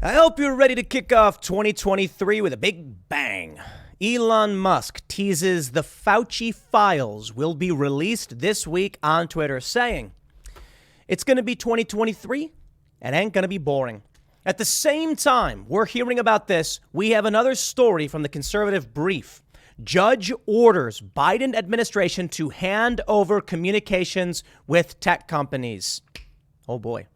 I hope you're ready to kick off 2023 with a big bang. Elon Musk teases the Fauci Files will be released this week on Twitter, saying it's going to be 2023 and ain't going to be boring. At the same time we're hearing about this, we have another story from the conservative brief. Judge orders Biden administration to hand over communications with tech companies. Oh boy.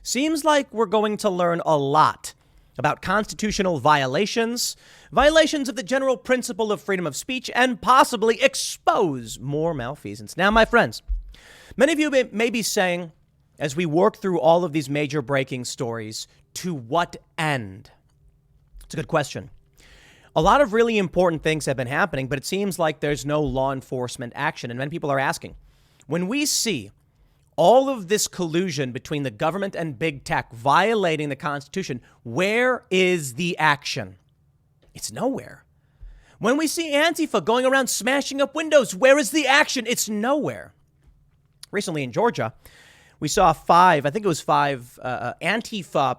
Seems like we're going to learn a lot about constitutional violations of the general principle of freedom of speech, and possibly expose more malfeasance. Now, my friends, many of you may be saying, as we work through all of these major breaking stories, to what end? It's a good question. A lot of really important things have been happening, but it seems like there's no law enforcement action. And many people are asking, when we see all of this collusion between the government and big tech violating the Constitution, where is the action? It's nowhere. When we see Antifa going around smashing up windows, where is the action? It's nowhere. Recently in Georgia, we saw five Antifa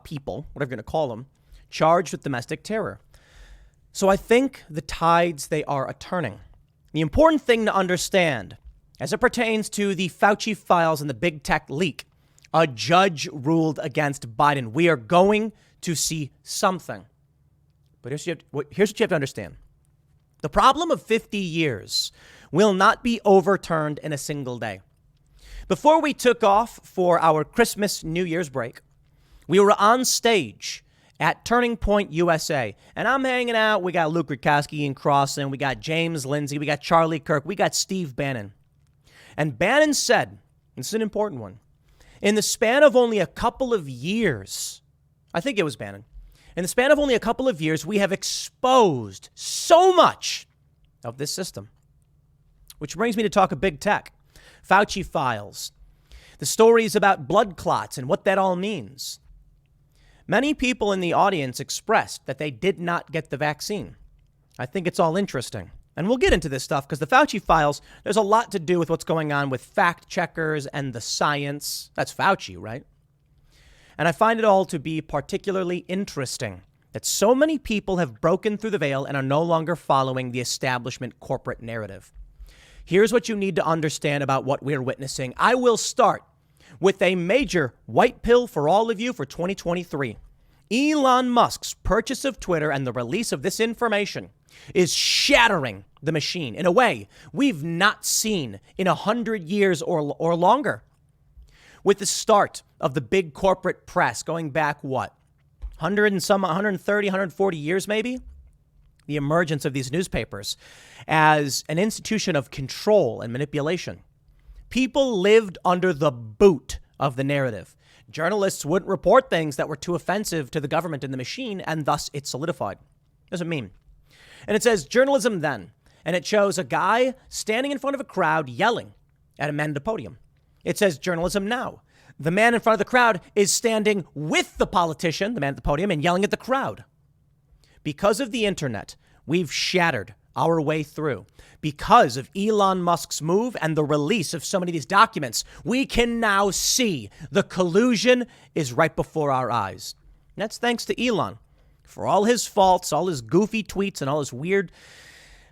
people, whatever you're going to call them, charged with domestic terror. So I think the tides, they are a-turning. The important thing to understand, as it pertains to the Fauci Files and the big tech leak, a judge ruled against Biden. We are going to see something. But here's what you have to understand. The problem of 50 years will not be overturned in a single day. Before we took off for our Christmas New Year's break, we were on stage at Turning Point USA, and I'm hanging out. We got Luke Rudkowski and Crossan, we got James Lindsay, we got Charlie Kirk, we got Steve Bannon. And Bannon said, this is an important one, in the span of only a couple of years, I think it was Bannon, in the span of only a couple of years, we have exposed so much of this system. Which brings me to talk of big tech, Fauci Files, the stories about blood clots and what that all means. Many people in the audience expressed that they did not get the vaccine. I think it's all interesting. And we'll get into this stuff because the Fauci Files, there's a lot to do with what's going on with fact checkers and the science. That's Fauci, right? And I find it all to be particularly interesting that so many people have broken through the veil and are no longer following the establishment corporate narrative. Here's what you need to understand about what we're witnessing. I will start with a major white pill for all of you for 2023. Elon Musk's purchase of Twitter and the release of this information is shattering the machine in a way we've not seen in 100 years or longer. With the start of the big corporate press going back, 130, 140 years maybe? The emergence of these newspapers as an institution of control and manipulation. People lived under the boot of the narrative. Journalists wouldn't report things that were too offensive to the government and the machine, and thus it solidified. What does it mean? And it says journalism then, and it shows a guy standing in front of a crowd yelling at a man at a podium. It says journalism now. The man in front of the crowd is standing with the politician, the man at the podium, and yelling at the crowd. Because of the internet, we've shattered our way through. Because of Elon Musk's move and the release of so many of these documents, we can now see the collusion is right before our eyes. And that's thanks to Elon. For all his faults, all his goofy tweets, and all his weird,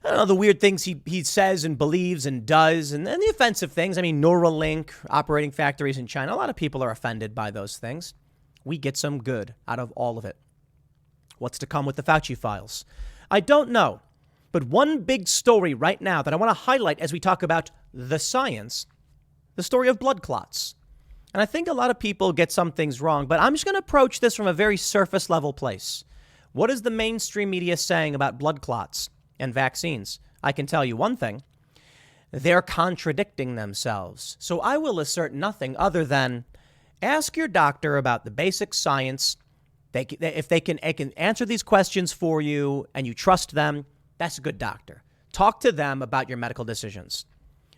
the weird things he says and believes and does, and the offensive things. I mean, Neuralink, operating factories in China. A lot of people are offended by those things. We get some good out of all of it. What's to come with the Fauci Files? I don't know. But one big story right now that I want to highlight as we talk about the science, the story of blood clots. And I think a lot of people get some things wrong, but I'm just going to approach this from a very surface level place. What is the mainstream media saying about blood clots and vaccines? I can tell you one thing. They're contradicting themselves. So I will assert nothing other than ask your doctor about the basic science. If they can answer these questions for you and you trust them, that's a good doctor. Talk to them about your medical decisions.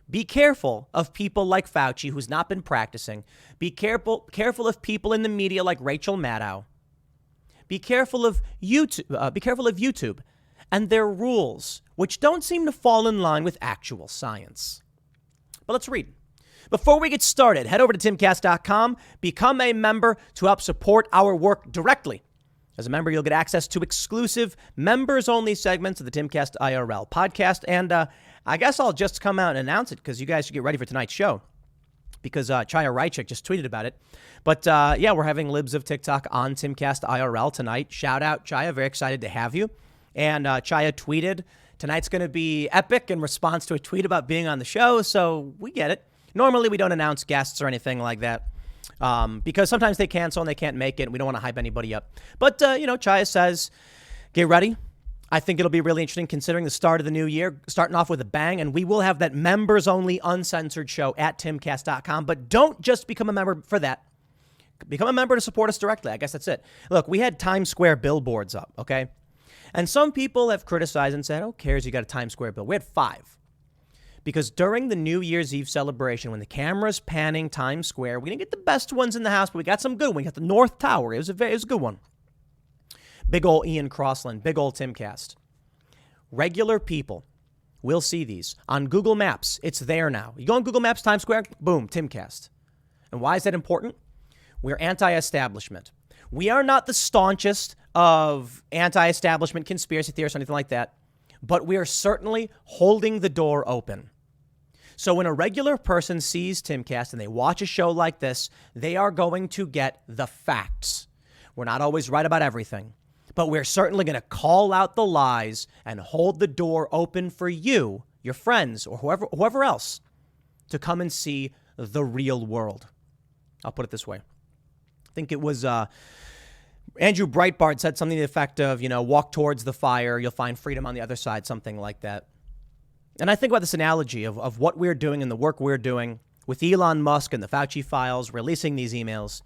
Be careful of people like Fauci, who's not been practicing. Be careful of people in the media like Rachel Maddow. Be careful of YouTube and their rules, which don't seem to fall in line with actual science. But let's read. Before we get started, head over to timcast.com, become a member to help support our work directly. As a member, you'll get access to exclusive members-only segments of the Timcast IRL podcast. And I guess I'll just come out and announce it because you guys should get ready for tonight's show because Chaya Rychik just tweeted about it. But yeah, we're having Libs of TikTok on Timcast IRL tonight. Shout out, Chaya. Very excited to have you. And Chaya tweeted, tonight's going to be epic in response to a tweet about being on the show. So we get it. Normally, we don't announce guests or anything like that. Because sometimes they cancel and they can't make it. And we don't want to hype anybody up. But, Chaya says, get ready. I think it'll be really interesting considering the start of the new year, starting off with a bang. And we will have that members-only uncensored show at timcast.com. But don't just become a member for that. Become a member to support us directly. I guess that's it. Look, we had Times Square billboards up, okay? And some people have criticized and said, who cares you got a Times Square bill? We had 5. Because during the New Year's Eve celebration, when the camera's panning Times Square, we didn't get the best ones in the house, but we got some good ones. We got the North Tower. It was a good one. Big old Ian Crossland, big old Timcast. Regular people will see these. On Google Maps, it's there now. You go on Google Maps, Times Square, boom, Timcast. And why is that important? We're anti-establishment. We are not the staunchest of anti-establishment conspiracy theorists or anything like that, but we are certainly holding the door open. So when a regular person sees Timcast and they watch a show like this, they are going to get the facts. We're not always right about everything, but we're certainly going to call out the lies and hold the door open for you, your friends, or whoever else to come and see the real world. I'll put it this way. I think it was Andrew Breitbart said something to the effect of, walk towards the fire, you'll find freedom on the other side, something like that. And I think about this analogy of what we're doing and the work we're doing with Elon Musk and the Fauci Files, releasing these emails,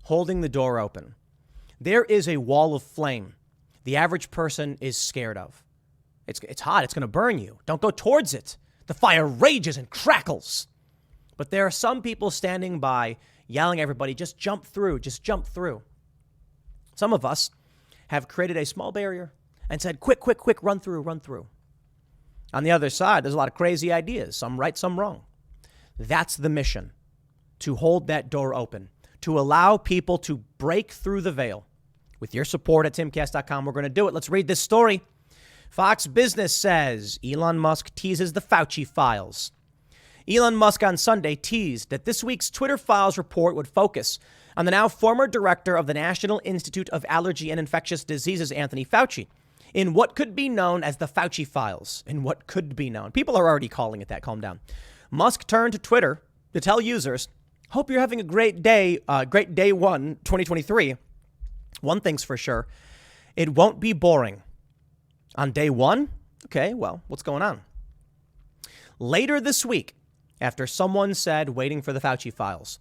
holding the door open. There is a wall of flame the average person is scared of. It's hot. It's going to burn you. Don't go towards it. The fire rages and crackles. But there are some people standing by yelling at everybody, just jump through, just jump through. Some of us have created a small barrier and said, quick, run through, run through. On the other side, there's a lot of crazy ideas, some right, some wrong. That's the mission, to hold that door open, to allow people to break through the veil. With your support at timcast.com, we're going to do it. Let's read this story. Fox Business says Elon Musk teases the Fauci Files. Elon Musk on Sunday teased that this week's Twitter Files report would focus on the now former director of the National Institute of Allergy and Infectious Diseases, Anthony Fauci, in what could be known as the Fauci Files. In what could be known. People are already calling it that. Calm down. Musk turned to Twitter to tell users, hope you're having a great day 2023. One thing's for sure, it won't be boring. On day 1? Okay, well, what's going on? Later this week, after someone said waiting for the Fauci Files,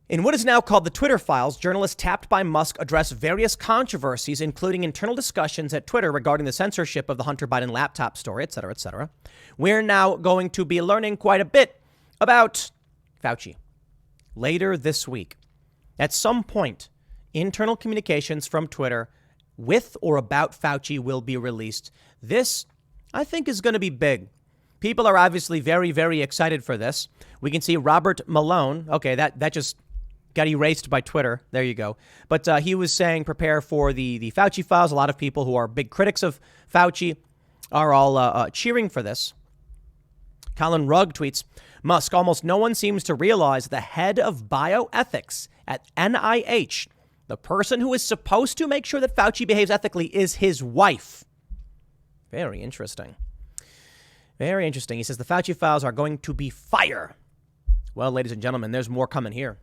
in what is now called the Twitter Files, journalists tapped by Musk address various controversies, including internal discussions at Twitter regarding the censorship of the Hunter Biden laptop story, et cetera, et cetera. We're now going to be learning quite a bit about Fauci. Later this week, at some point, internal communications from Twitter with or about Fauci will be released. This, I think, is going to be big. People are obviously very, very excited for this. We can see Robert Malone. Okay, that just got erased by Twitter. There you go. But he was saying prepare for the Fauci Files. A lot of people who are big critics of Fauci are all cheering for this. Colin Rugg tweets, Musk, almost no one seems to realize the head of bioethics at NIH, the person who is supposed to make sure that Fauci behaves ethically, is his wife. Very interesting. Very interesting. He says the Fauci Files are going to be fire. Well, ladies and gentlemen, there's more coming here.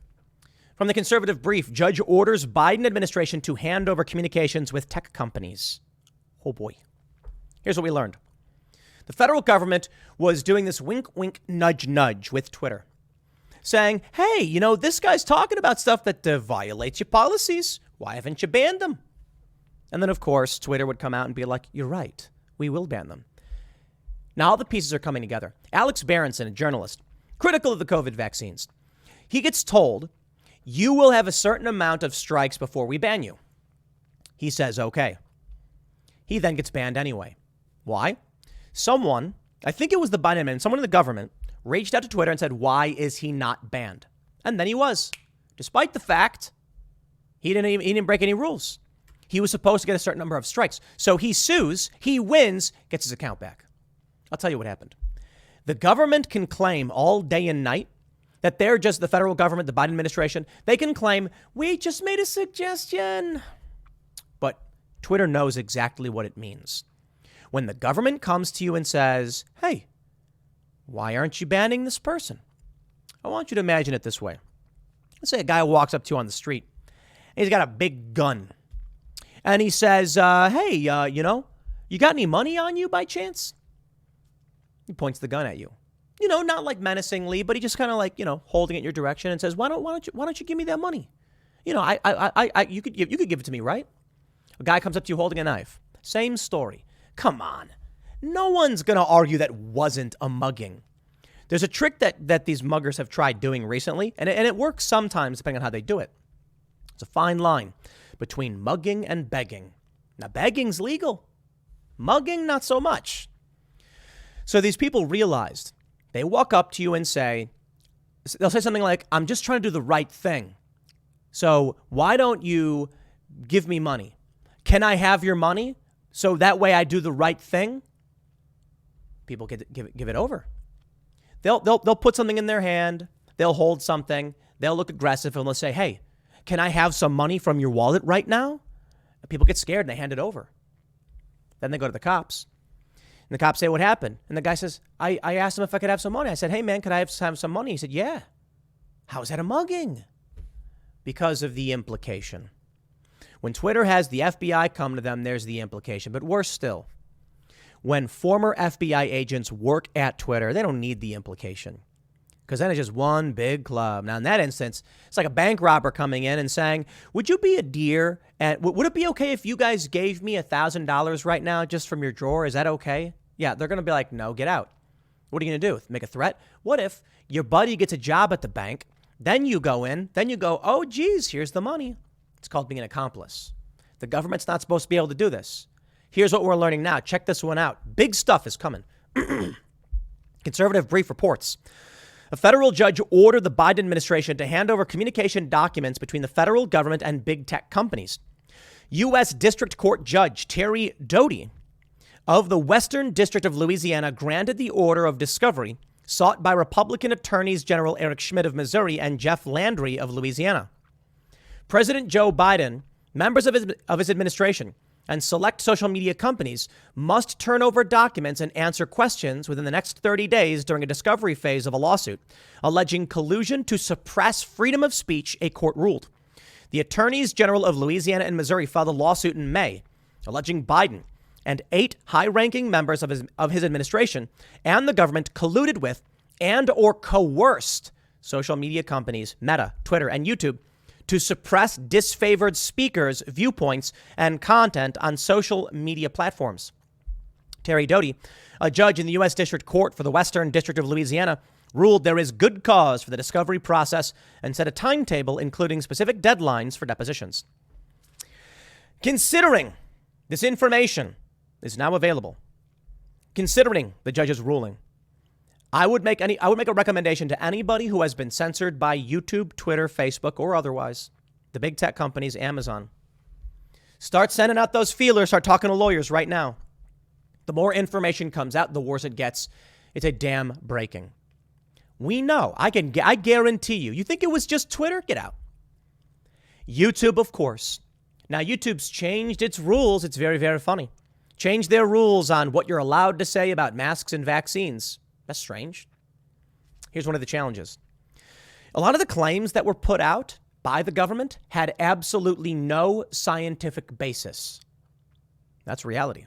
From the conservative brief, judge orders Biden administration to hand over communications with tech companies. Oh, boy. Here's what we learned. The federal government was doing this wink, wink, nudge, nudge with Twitter, saying, hey, this guy's talking about stuff that violates your policies. Why haven't you banned them? And then, of course, Twitter would come out and be like, you're right. We will ban them. Now, all the pieces are coming together. Alex Berenson, a journalist, critical of the COVID vaccines. He gets told, you will have a certain amount of strikes before we ban you. He says, okay. He then gets banned anyway. Why? Someone, I think it was the Biden administration, someone in the government, reached out to Twitter and said, why is he not banned? And then he was, despite the fact he didn't break any rules. He was supposed to get a certain number of strikes. So he sues, he wins, gets his account back. I'll tell you what happened. The government can claim all day and night that they're just the federal government, the Biden administration. They can claim, we just made a suggestion. But Twitter knows exactly what it means. When the government comes to you and says, hey, why aren't you banning this person? I want you to imagine it this way. Let's say a guy walks up to you on the street. And he's got a big gun. And he says, hey, you got any money on you by chance? He points the gun at you. Not like menacingly, but he just kind of like, holding it in your direction and says, why don't you give me that money? You could give it to me, right? A guy comes up to you holding a knife. Same story. Come on. No one's going to argue that wasn't a mugging. There's a trick that these muggers have tried doing recently, and it works sometimes depending on how they do it. It's a fine line between mugging and begging. Now, begging's legal. Mugging, not so much. So these people realized, they walk up to you and they'll say something like, I'm just trying to do the right thing. So why don't you give me money? Can I have your money? So that way I do the right thing? People give it over. They'll put something in their hand. They'll hold something. They'll look aggressive and they'll say, hey, can I have some money from your wallet right now? And people get scared and they hand it over. Then they go to the cops. And the cops say, what happened? And the guy says, I asked him if I could have some money. I said, hey, man, could I have some money? He said, yeah. How is that a mugging? Because of the implication. When Twitter has the FBI come to them, there's the implication. But worse still, when former FBI agents work at Twitter, they don't need the implication. Because then it's just one big club. Now, in that instance, it's like a bank robber coming in and saying, would you be a dear? And would it be okay if you guys gave me $1,000 right now just from your drawer? Is that okay? Yeah, they're going to be like, no, get out. What are you going to do? Make a threat? What if your buddy gets a job at the bank? Then you go in. Then you go, oh, geez, here's the money. It's called being an accomplice. The government's not supposed to be able to do this. Here's what we're learning now. Check this one out. Big stuff is coming. Conservative Brief reports. A federal judge ordered the Biden administration to hand over communication documents between the federal government and big tech companies. U.S. District Court Judge Terry Doty of the Western District of Louisiana granted the order of discovery sought by Republican Attorneys General Eric Schmitt of Missouri and Jeff Landry of Louisiana. President Joe Biden, members of his administration, and select social media companies must turn over documents and answer questions within the next 30 days during a discovery phase of a lawsuit alleging collusion to suppress freedom of speech, a court ruled. The attorneys general of Louisiana and Missouri filed a lawsuit in May alleging Biden and 8 high-ranking members of his administration and the government colluded with and or coerced social media companies, Meta, Twitter, and YouTube to suppress disfavored speakers' viewpoints and content on social media platforms. Terry Doty, a judge in the U.S. District Court for the Western District of Louisiana, ruled there is good cause for the discovery process and set a timetable including specific deadlines for depositions. Considering this information is now available, considering the judge's ruling, I would make a recommendation to anybody who has been censored by YouTube, Twitter, Facebook, or otherwise, the big tech companies, Amazon. Start sending out those feelers. Start talking to lawyers right now. The more information comes out, the worse it gets. It's a damn breaking. We know. I guarantee you. You think it was just Twitter? Get out. YouTube, of course. Now, YouTube's changed its rules. It's very, very funny. Changed their rules on what you're allowed to say about masks and vaccines. That's strange. Here's one of the challenges. A lot of the claims that were put out by the government had absolutely no scientific basis. That's reality.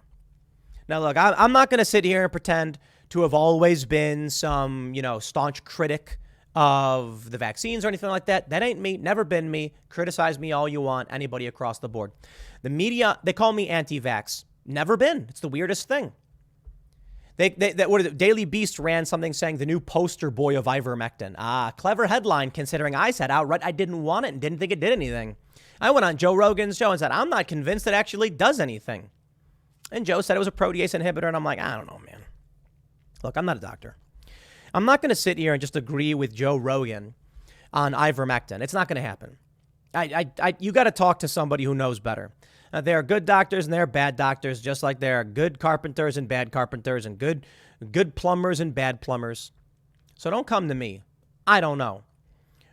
Now, look, I'm not going to sit here and pretend to have always been some, staunch critic of the vaccines or anything like that. That ain't me. Never been me. Criticize me all you want. Anybody across the board. The media, they call me anti-vax. Never been. It's the weirdest thing. Daily Beast ran something saying the new poster boy of ivermectin. Clever headline considering I said outright I didn't want it and didn't think it did anything. I went on Joe Rogan's show and said, I'm not convinced it actually does anything. And Joe said it was a protease inhibitor. And I'm like, I don't know, man. Look, I'm not a doctor. I'm not going to sit here and just agree with Joe Rogan on ivermectin. It's not going to happen. You got to talk to somebody who knows better. There are good doctors and there are bad doctors, just like there are good carpenters and bad carpenters and good plumbers and bad plumbers. So don't come to me. I don't know.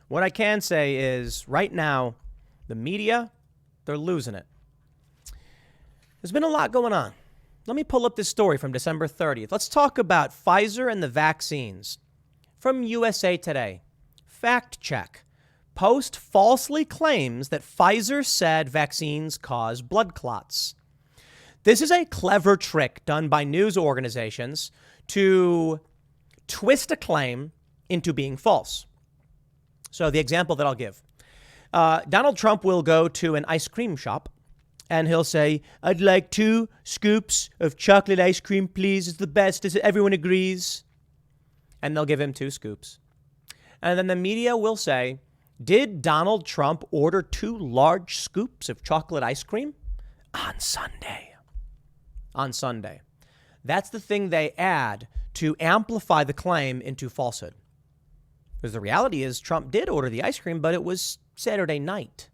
What I can say is right now, the media, they're losing it. There's been a lot going on. Let me pull up this story from December 30th. Let's talk about Pfizer and the vaccines. From USA Today. Fact check. Post falsely claims that Pfizer said vaccines cause blood clots. This is a clever trick done by news organizations to twist a claim into being false. So the example that I'll give. Donald Trump will go to an ice cream shop and he'll say, "I'd like 2 scoops of chocolate ice cream, please. It's the best. Everyone agrees." And they'll give him 2 scoops. And then the media will say, "Did Donald Trump order 2 large scoops of chocolate ice cream on Sunday?" On Sunday. That's the thing they add to amplify the claim into falsehood. Because the reality is Trump did order the ice cream, but it was Saturday night.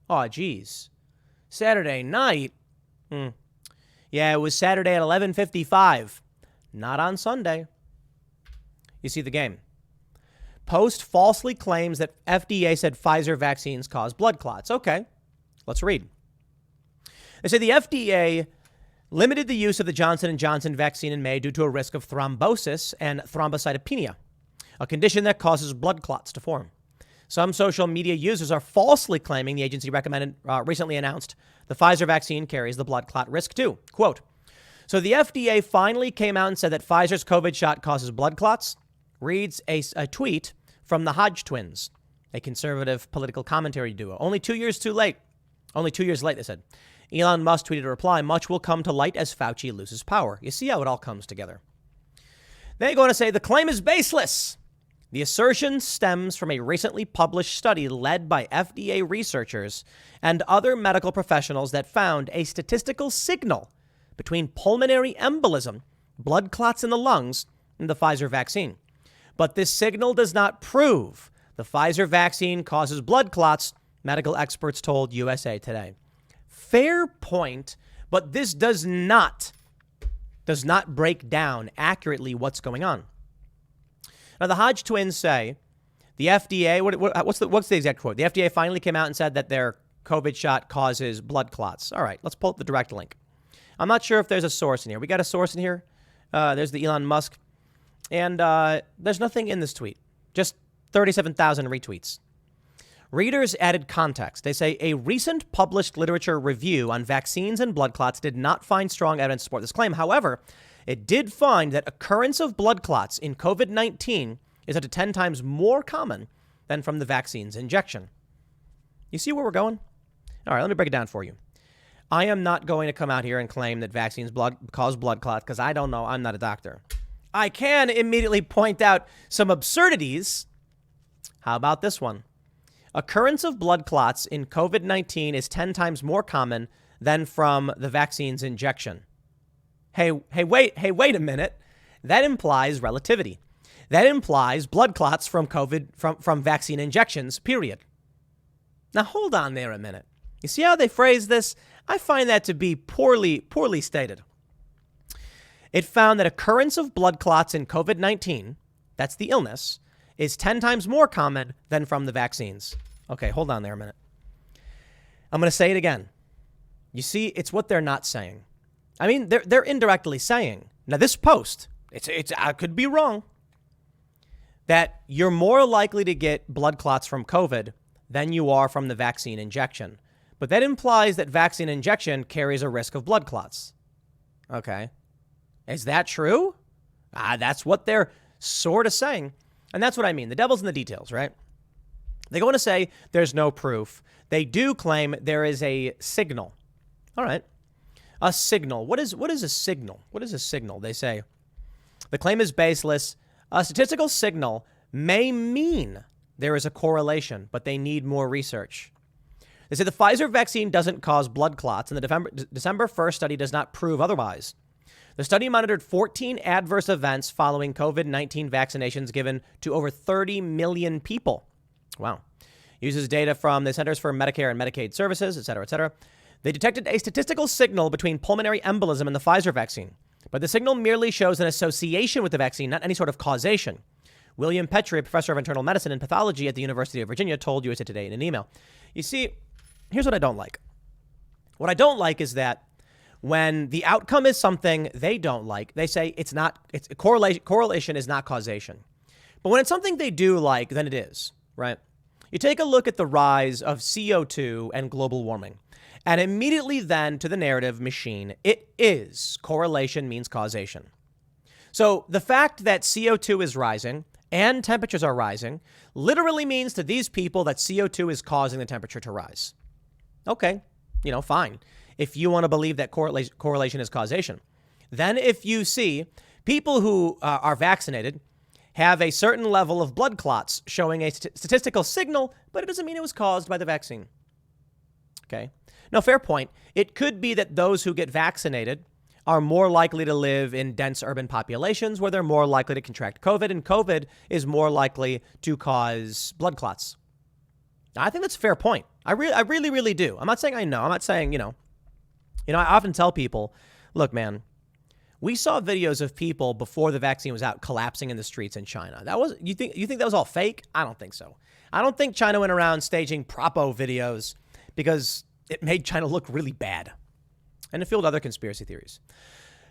Oh, geez. Saturday night? Yeah, it was Saturday at 11:55. Not on Sunday. You see the game. Post falsely claims that FDA said Pfizer vaccines cause blood clots. Okay, let's read. They say the FDA limited the use of the Johnson & Johnson vaccine in May due to a risk of thrombosis and thrombocytopenia, a condition that causes blood clots to form. Some social media users are falsely claiming the agency recently announced the Pfizer vaccine carries the blood clot risk too. Quote, "So the FDA finally came out and said that Pfizer's COVID shot causes blood clots," reads a tweet from the Hodge twins, a conservative political commentary duo. Only 2 years too late. Only 2 years late, they said. Elon Musk tweeted a reply, "Much will come to light as Fauci loses power." You see how it all comes together. They go on to say the claim is baseless. The assertion stems from a recently published study led by FDA researchers and other medical professionals that found a statistical signal between pulmonary embolism, blood clots in the lungs, and the Pfizer vaccine. But this signal does not prove the Pfizer vaccine causes blood clots, medical experts told USA Today. Fair point, but this does not break down accurately what's going on. Now, the Hodge twins say the FDA, what's the exact quote? The FDA finally came out and said that their COVID shot causes blood clots. All right, let's pull up the direct link. I'm not sure if there's a source in here. We got a source in here. There's the Elon Musk. And there's nothing in this tweet, just 37,000 retweets. Readers added context. They say a recent published literature review on vaccines and blood clots did not find strong evidence to support this claim. However, it did find that occurrence of blood clots in COVID-19 is up to 10 times more common than from the vaccine's injection. You see where we're going? All right, let me break it down for you. I am not going to come out here and claim that vaccines cause blood clots because I don't know. I'm not a doctor. I can immediately point out some absurdities. How about this one? Occurrence of blood clots in COVID-19 is 10 times more common than from the vaccine's injection. Hey, wait a minute. That implies relativity. That implies blood clots from COVID, from vaccine injections, period. Now, hold on there a minute. You see how they phrase this? I find that to be poorly stated. It found that occurrence of blood clots in COVID-19, that's the illness, is 10 times more common than from the vaccines. Okay, hold on there a minute. I'm going to say it again. You see, it's what they're not saying. I mean, they're indirectly saying. Now, this post, I could be wrong, that you're more likely to get blood clots from COVID than you are from the vaccine injection. But that implies that vaccine injection carries a risk of blood clots. Okay. Is that true? That's what they're sort of saying. And that's what I mean. The devil's in the details, right? They go on to say there's no proof. They do claim there is a signal. All right. A signal. What is a signal? What is a signal? They say the claim is baseless. A statistical signal may mean there is a correlation, but they need more research. They say the Pfizer vaccine doesn't cause blood clots, and the December 1st study does not prove otherwise. The study monitored 14 adverse events following COVID-19 vaccinations given to over 30 million people. Wow. Uses data from the Centers for Medicare and Medicaid Services, et cetera, et cetera. They detected a statistical signal between pulmonary embolism and the Pfizer vaccine, but the signal merely shows an association with the vaccine, not any sort of causation. William Petrie, professor of internal medicine and pathology at the University of Virginia, told USA Today in an email. You see, here's what I don't like. What I don't like is that when the outcome is something they don't like, they say it's correlation is not causation. But when it's something they do like, then it is, right? You take a look at the rise of CO2 and global warming, and immediately then to the narrative machine, it is correlation means causation. So the fact that CO2 is rising and temperatures are rising literally means to these people that CO2 is causing the temperature to rise. Okay, fine. If you want to believe that correlation is causation. Then if you see people who are vaccinated have a certain level of blood clots showing a statistical signal, but it doesn't mean it was caused by the vaccine. Okay. No, fair point. It could be that those who get vaccinated are more likely to live in dense urban populations where they're more likely to contract COVID, and COVID is more likely to cause blood clots. I think that's a fair point. I really, really do. I'm not saying I know. I'm not saying, I often tell people, look, man, we saw videos of people before the vaccine was out collapsing in the streets in China. You think that was all fake? I don't think so. I don't think China went around staging propo videos because it made China look really bad. And it fueled other conspiracy theories.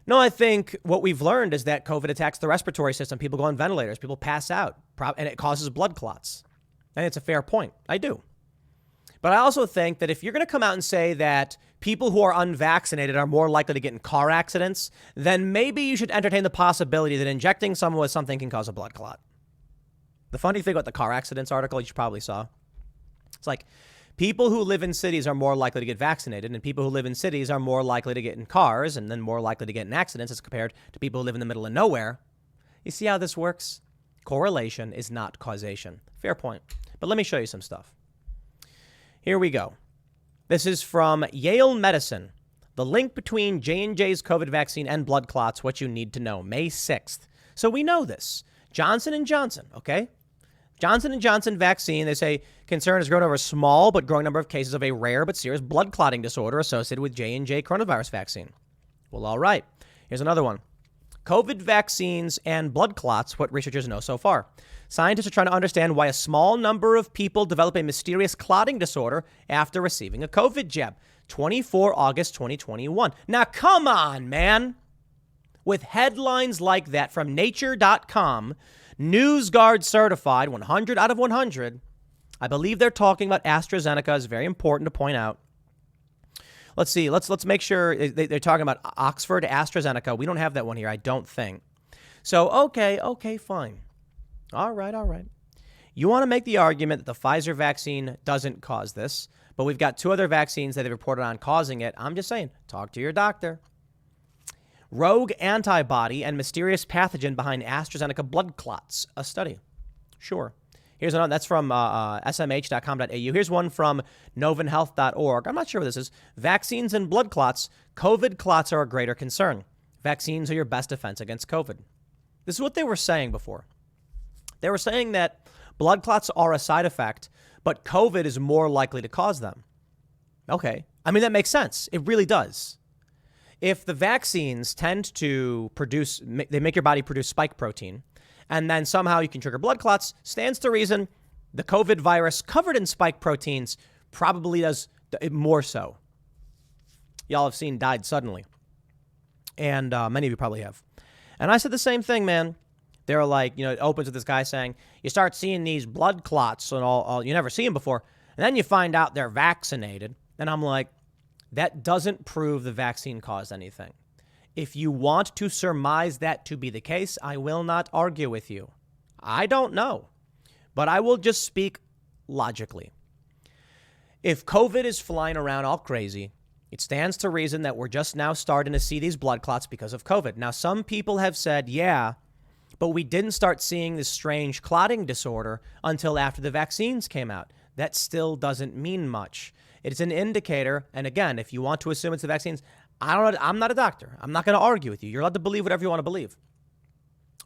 No, I think what we've learned is that COVID attacks the respiratory system. People go on ventilators, people pass out, and it causes blood clots. And it's a fair point. I do. But I also think that if you're going to come out and say that people who are unvaccinated are more likely to get in car accidents, then maybe you should entertain the possibility that injecting someone with something can cause a blood clot. The funny thing about the car accidents article you probably saw, it's like people who live in cities are more likely to get vaccinated, and people who live in cities are more likely to get in cars and then more likely to get in accidents as compared to people who live in the middle of nowhere. You see how this works? Correlation is not causation. Fair point. But let me show you some stuff. Here we go. This is from Yale Medicine. The link between J&J's COVID vaccine and blood clots, what you need to know, May 6th. So we know this. Johnson & Johnson, okay? Johnson & Johnson vaccine, they say concern has grown over a small but growing number of cases of a rare but serious blood clotting disorder associated with J&J coronavirus vaccine. Well, all right. Here's another one. COVID vaccines and blood clots, what researchers know so far. Scientists are trying to understand why a small number of people develop a mysterious clotting disorder after receiving a COVID jab. 24 August 2021. Now, come on, man. With headlines like that from nature.com, NewsGuard certified 100 out of 100. I believe they're talking about AstraZeneca. It's very important to point out. Let's see. Let's make sure they're talking about Oxford AstraZeneca. We don't have that one here, I don't think. So, okay, fine. All right. You want to make the argument that the Pfizer vaccine doesn't cause this, but we've got two other vaccines that have reported on causing it. I'm just saying, talk to your doctor. Rogue antibody and mysterious pathogen behind AstraZeneca blood clots, a study. Sure. Here's another, that's from smh.com.au. Here's one from novanhealth.org. I'm not sure what this is. Vaccines and blood clots. COVID clots are a greater concern. Vaccines are your best defense against COVID. This is what they were saying before. They were saying that blood clots are a side effect, but COVID is more likely to cause them. Okay. I mean, that makes sense. It really does. If the vaccines tend to they make your body produce spike protein, and then somehow you can trigger blood clots, stands to reason the COVID virus covered in spike proteins probably does more so. Y'all have seen died suddenly. And many of you probably have. And I said the same thing, man. They're like, it opens with this guy saying, you start seeing these blood clots and all you never see them before. And then you find out they're vaccinated. And I'm like, that doesn't prove the vaccine caused anything. If you want to surmise that to be the case, I will not argue with you. I don't know, but I will just speak logically. If COVID is flying around all crazy, it stands to reason that we're just now starting to see these blood clots because of COVID. Now, some people have said, yeah, but we didn't start seeing this strange clotting disorder until after the vaccines came out. That still doesn't mean much. It's an indicator. And again, if you want to assume it's the vaccines, I'm not a doctor. I'm not going to argue with you. You're allowed to believe whatever you want to believe.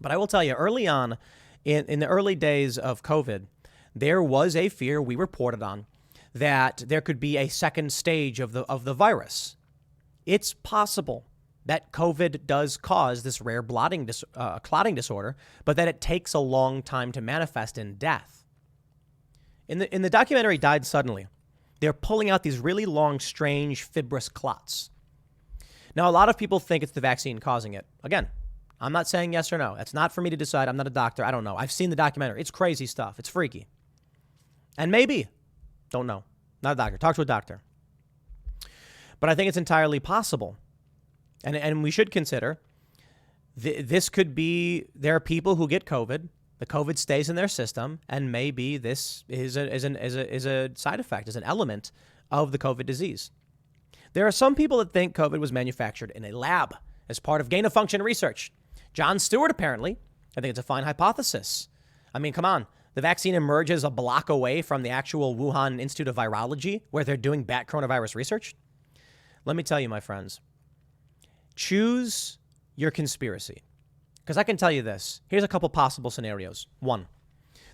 But I will tell you, early on, in the early days of COVID, there was a fear we reported on that there could be a second stage of the virus. It's possible that COVID does cause this rare clotting disorder, but that it takes a long time to manifest in death. In the documentary Died Suddenly, they're pulling out these really long, strange, fibrous clots. Now, a lot of people think it's the vaccine causing it. Again, I'm not saying yes or no. That's not for me to decide. I'm not a doctor. I don't know. I've seen the documentary. It's crazy stuff. It's freaky. And maybe, don't know. Not a doctor. Talk to a doctor. But I think it's entirely possible. And we should consider this could be, there are people who get COVID. The COVID stays in their system, and maybe this is a side effect, is an element of the COVID disease. There are some people that think COVID was manufactured in a lab as part of gain-of-function research. Jon Stewart, apparently. I think it's a fine hypothesis. I mean, come on. The vaccine emerges a block away from the actual Wuhan Institute of Virology, where they're doing bat coronavirus research. Let me tell you, my friends, choose your conspiracy. Because I can tell you this. Here's a couple possible scenarios. One,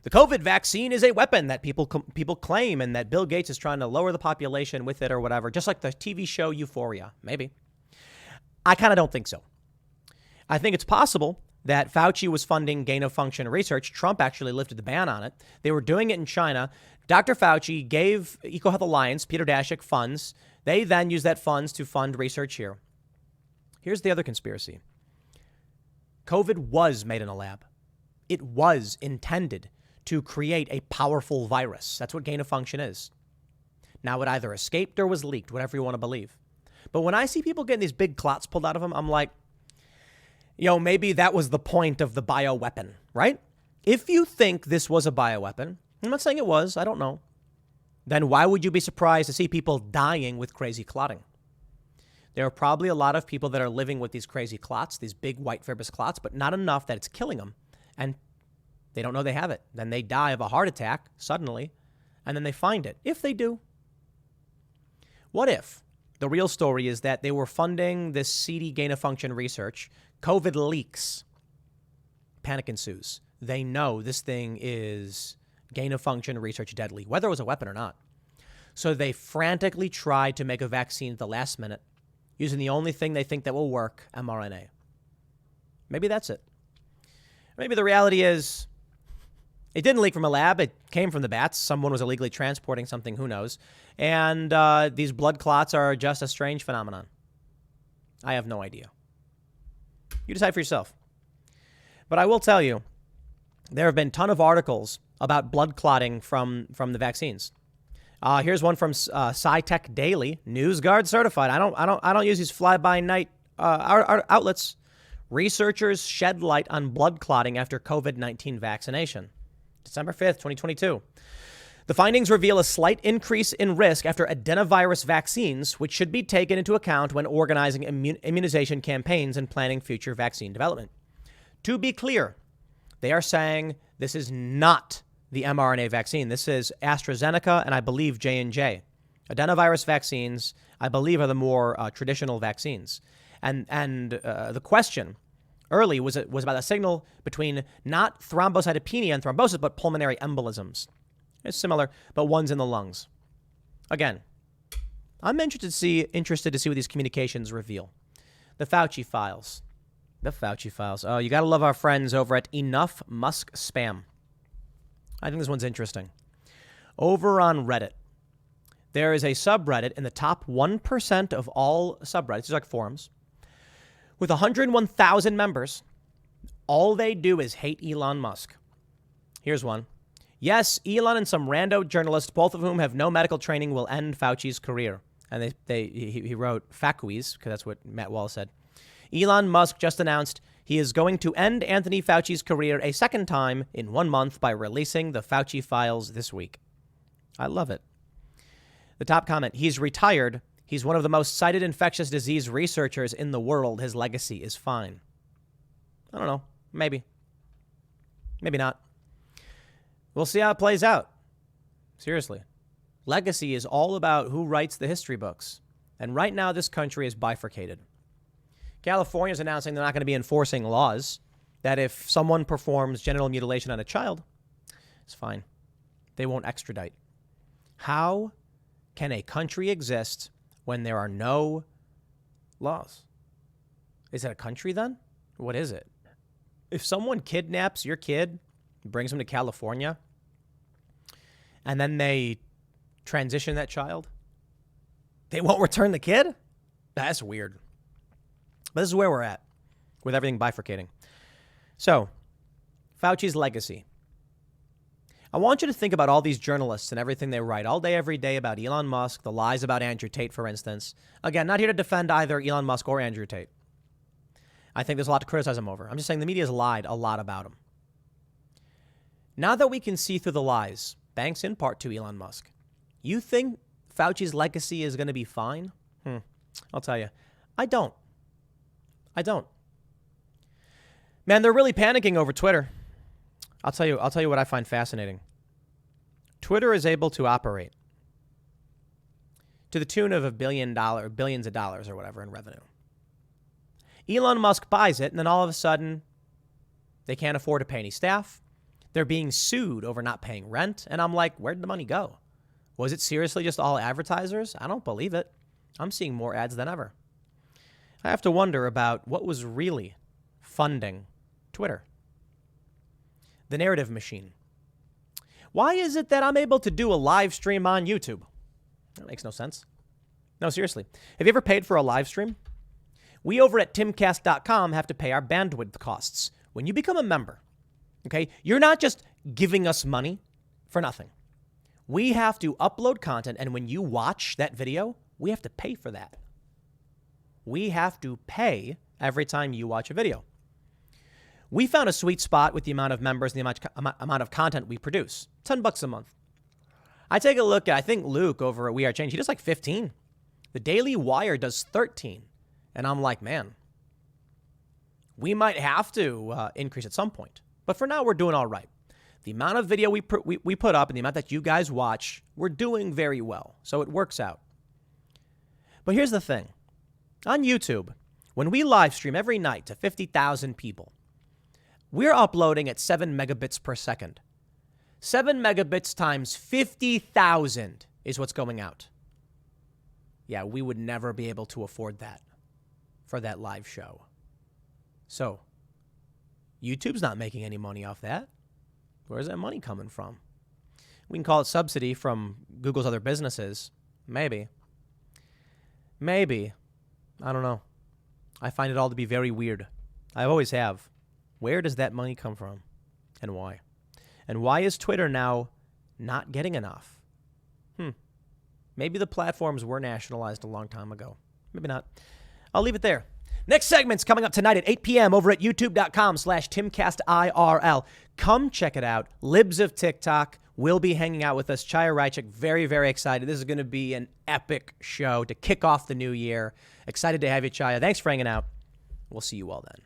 the COVID vaccine is a weapon that people claim, and that Bill Gates is trying to lower the population with it or whatever, just like the TV show Euphoria. Maybe. I kind of don't think so. I think it's possible that Fauci was funding gain-of-function research. Trump actually lifted the ban on it. They were doing it in China. Dr. Fauci gave EcoHealth Alliance, Peter Daszak, funds. They then used that funds to fund research here. Here's the other conspiracy. COVID was made in a lab. It was intended to create a powerful virus. That's what gain-of-function is. Now, it either escaped or was leaked, whatever you want to believe. But when I see people getting these big clots pulled out of them, I'm like, maybe that was the point of the bioweapon, right? If you think this was a bioweapon, I'm not saying it was, I don't know, then why would you be surprised to see people dying with crazy clotting? There are probably a lot of people that are living with these crazy clots, these big white fibrous clots, but not enough that it's killing them. And they don't know they have it. Then they die of a heart attack suddenly, and then they find it, if they do. What if the real story is that they were funding this seedy gain-of-function research? COVID leaks. Panic ensues. They know this thing is gain-of-function research deadly, whether it was a weapon or not. So they frantically tried to make a vaccine at the last minute, using the only thing they think that will work, mRNA. Maybe that's it. Maybe the reality is it didn't leak from a lab. It came from the bats. Someone was illegally transporting something, who knows. And these blood clots are just a strange phenomenon. I have no idea. You decide for yourself. But I will tell you, there have been a ton of articles about blood clotting from the vaccines. Here's one from SciTech Daily, NewsGuard certified. I don't use these fly-by-night outlets. Researchers shed light on blood clotting after COVID-19 vaccination. December 5th, 2022. The findings reveal a slight increase in risk after adenovirus vaccines, which should be taken into account when organizing immunization campaigns and planning future vaccine development. To be clear, they are saying this is not the mRNA vaccine. This is AstraZeneca and I believe J&J. Adenovirus vaccines, I believe, are the more traditional vaccines. And the question early was about a signal between not thrombocytopenia and thrombosis, but pulmonary embolisms. It's similar, but one's in the lungs. Again, I'm interested to see what these communications reveal. The Fauci Files. The Fauci Files. Oh, you got to love our friends over at Enough Musk Spam. I think this one's interesting. Over on Reddit, there is a subreddit in the top 1% of all subreddits. It's like forums. With 101,000 members, all they do is hate Elon Musk. Here's one. Yes, Elon and some rando journalists, both of whom have no medical training, will end Fauci's career. And he wrote Facuis, because that's what Matt Wall said. Elon Musk just announced he is going to end Anthony Fauci's career a second time in 1 month by releasing the Fauci Files this week. I love it. The top comment, he's retired. He's one of the most cited infectious disease researchers in the world. His legacy is fine. I don't know. Maybe. Maybe not. We'll see how it plays out. Seriously. Legacy is all about who writes the history books. And right now, this country is bifurcated. California is announcing they're not going to be enforcing laws that if someone performs genital mutilation on a child, it's fine. They won't extradite. How can a country exist when there are no laws? Is it a country then? What is it? If someone kidnaps your kid, brings him to California, and then they transition that child, they won't return the kid? That's weird. But this is where we're at with everything bifurcating. So, Fauci's legacy. I want you to think about all these journalists and everything they write all day, every day about Elon Musk, the lies about Andrew Tate, for instance. Again, not here to defend either Elon Musk or Andrew Tate. I think there's a lot to criticize him over. I'm just saying the media has lied a lot about him. Now that we can see through the lies, thanks in part to Elon Musk, you think Fauci's legacy is going to be fine? I'll tell you, I don't. Man, they're really panicking over Twitter. I'll tell you what I find fascinating. Twitter is able to operate to the tune of billions of dollars or whatever in revenue. Elon Musk buys it, and then all of a sudden, they can't afford to pay any staff. They're being sued over not paying rent. And I'm like, where'd the money go? Was it seriously just all advertisers? I don't believe it. I'm seeing more ads than ever. I have to wonder about what was really funding Twitter. The narrative machine. Why is it that I'm able to do a live stream on YouTube? That makes no sense. No, seriously. Have you ever paid for a live stream? We over at timcast.com have to pay our bandwidth costs. When you become a member, okay, you're not just giving us money for nothing. We have to upload content, and when you watch that video, we have to pay for that. We have to pay every time you watch a video. We found a sweet spot with the amount of members and the amount of content we produce. $10 a month. I take a look at, I think Luke over at We Are Change, he does like 15. The Daily Wire does 13. And I'm like, man, we might have to increase at some point. But for now, we're doing all right. The amount of video we put up and the amount that you guys watch, we're doing very well. So it works out. But here's the thing. On YouTube, when we live stream every night to 50,000 people, we're uploading at 7 megabits per second. 7 megabits times 50,000 is what's going out. Yeah, we would never be able to afford that for that live show. So, YouTube's not making any money off that. Where's that money coming from? We can call it subsidy from Google's other businesses. Maybe. I don't know. I find it all to be very weird. I always have. Where does that money come from? And why? And why is Twitter now not getting enough? Maybe the platforms were nationalized a long time ago. Maybe not. I'll leave it there. Next segment's coming up tonight at 8 p.m. over at youtube.com/TimCastIRL. Come check it out. Libs of TikTok will be hanging out with us. Chaya Reichik, very, very excited. This is going to be an epic show to kick off the new year. Excited to have you, Chaya. Thanks for hanging out. We'll see you all then.